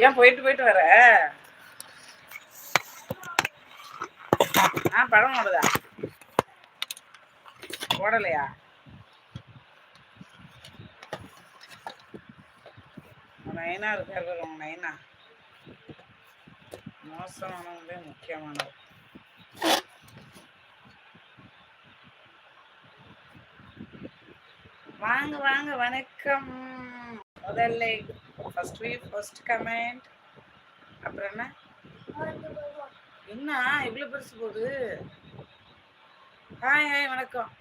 ஏன் போயிட்டு போயிட்டு வர? படம் ஓடுதா? ஓடலையா? நைனா இருக்காரு உங்க நைனா. மோசமானவங்களே முக்கியமானவர். வாங்க வாங்க, வணக்கம். முதல்ல ஃபர்ஸ்ட் கமெண்ட். அப்புறம் என்ன இவ்வளவு பெருசு போகுது? ஹாய் ஹாய், வணக்கம்.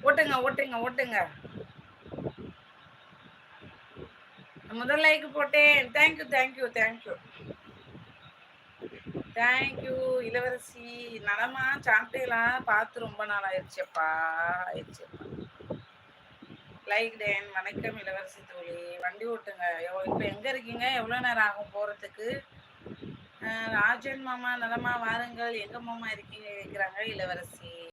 ஓட்டுங்க ஓட்டுங்க ஓட்டுங்க. முதல் லைக் போட்டேன். Thank you thank you thank you thank you. இளவரசி நலமா? சாப்பிட்டீங்களா? பார்த்து ரொம்ப நாள் ஆயிடுச்சப்பா. Like tan. வணக்கம் இளவரசி தோழி. வண்டி ஓட்டுங்க. இப்போ எங்க இருக்கீங்க? எவ்வளோ நேரம் ஆகும் போறதுக்கு? ராஜன் மாமா நலமா? வாருங்கள். எங்க மாமா இருக்கீங்க கேட்குறாங்க இளவரசி.